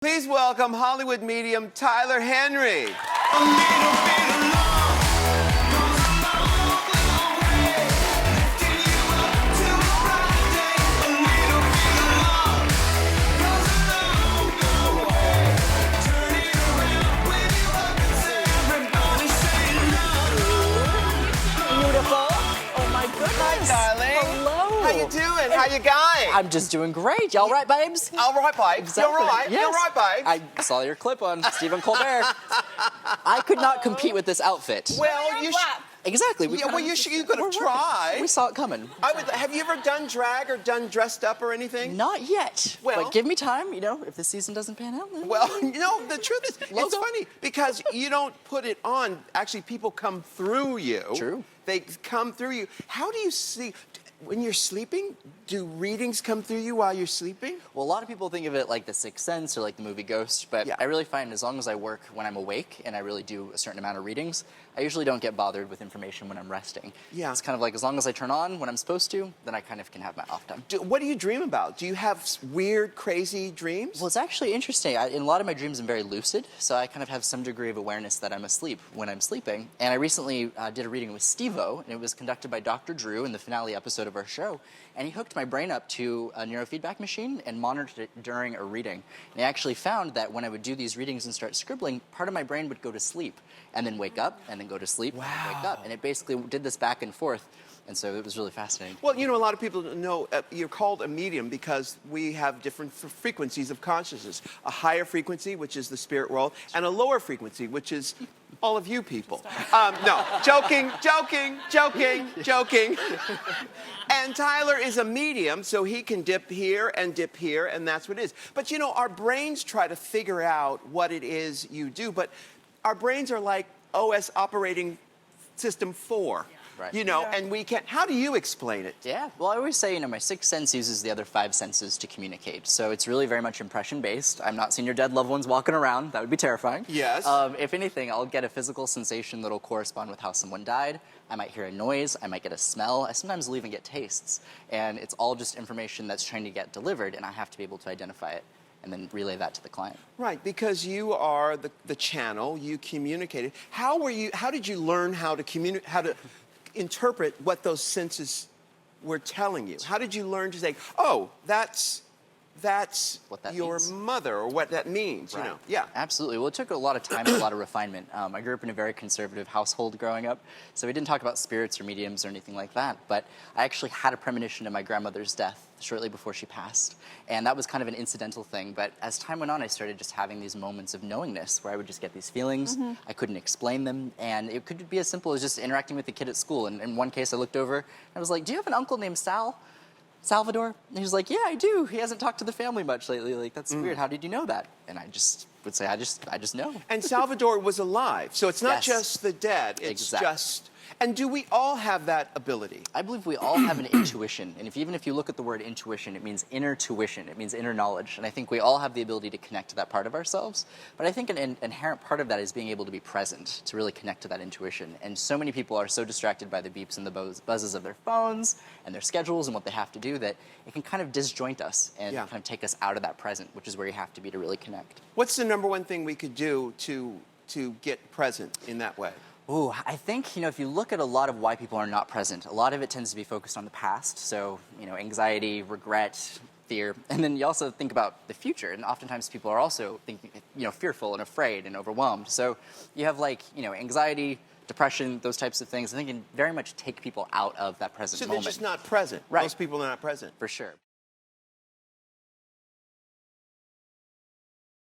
Please welcome Hollywood medium Tyler Henry. Hello. How you doing? How you going? I'm just doing great. Y'all right, babes? All right, babes. Exactly. You're right. Yes. You're right, babes. I saw your clip on Stephen Colbert. I could not compete with this outfit. Well, you Exactly. Yeah, well, you could have tried. We saw it coming. Have you ever done drag or done dressed up or anything? Not yet. Well, but give me time, if the season doesn't pan out. Then Well, the truth is, it's funny because you don't put it on. Actually, people come through you. True. They come through you. How do you see, when you're sleeping, do readings come through you while you're sleeping? Well, a lot of people think of it like The Sixth Sense or like the movie Ghost, but Yeah. I really find as long as I work when I'm awake and I really do a certain amount of readings, I usually don't get bothered with information when I'm resting. Yeah. It's kind of like as long as I turn on when I'm supposed to, then I kind of can have my off time. What do you dream about? Do you have weird, crazy dreams? Well, it's actually interesting. In a lot of my dreams, I'm very lucid, so I kind of have some degree of awareness that I'm asleep when I'm sleeping. And I recently did a reading with Steve-O, and it was conducted by Dr. Drew in the finale episode of our show. And he hooked my brain up to a neurofeedback machine and monitored it during a reading. And he actually found that when I would do these readings and start scribbling, part of my brain would go to sleep and then wake up and then go to sleep and wake up. And it basically did this back and forth. And so it was really fascinating. Well, a lot of people know you're called a medium because we have different frequencies of consciousness. A higher frequency, which is the spirit world, and a lower frequency, which is all of you people. No, joking. And Tyler is a medium, so he can dip here, and that's what it is. But our brains try to figure out what it is you do, but our brains are like OS operating system 4. Right. And we can't. How do you explain it? Yeah, well, I always say, my sixth sense uses the other 5 senses to communicate. So it's really very much impression-based. I'm not seeing your dead loved ones walking around. That would be terrifying. Yes. If anything, I'll get a physical sensation that'll correspond with how someone died. I might hear a noise. I might get a smell. I sometimes will even get tastes. And it's all just information that's trying to get delivered, and I have to be able to identify it and then relay that to the client. Right, because you are the channel. You communicated. How did you learn how to interpret what those senses were telling you? How did you learn to say, oh, that's what that your means. Mother, or what that means, Right. Yeah. Absolutely. Well, it took a lot of time and a lot of refinement. I grew up in a very conservative household growing up, so we didn't talk about spirits or mediums or anything like that, but I actually had a premonition of my grandmother's death shortly before she passed, and that was kind of an incidental thing, but as time went on, I started just having these moments of knowingness where I would just get these feelings, I couldn't explain them, and it could be as simple as just interacting with a kid at school. And in one case, I looked over, and I was like, do you have an uncle named Salvador? And he was like, yeah, I do. He hasn't talked to the family much lately. Like, that's weird. How did you know that? And I just would say, I just know. And Salvador was alive, so it's not Yes. just the dead. It's Exactly. just. And do we all have that ability? I believe we all have an intuition, and even if you look at the word intuition, it means inner tuition, it means inner knowledge, and I think we all have the ability to connect to that part of ourselves, but I think an inherent part of that is being able to be present, to really connect to that intuition, and so many people are so distracted by the beeps and the buzzes of their phones and their schedules and what they have to do that it can kind of disjoint us and kind of take us out of that present, which is where you have to be to really connect. What's the number one thing we could do to get present in that way? Ooh, I think, if you look at a lot of why people are not present, a lot of it tends to be focused on the past. So, anxiety, regret, fear. And then you also think about the future. And oftentimes people are also thinking, fearful and afraid and overwhelmed. So you have anxiety, depression, those types of things. I think can very much take people out of that present moment. So they're just not present. Right. Most people are not present. For sure.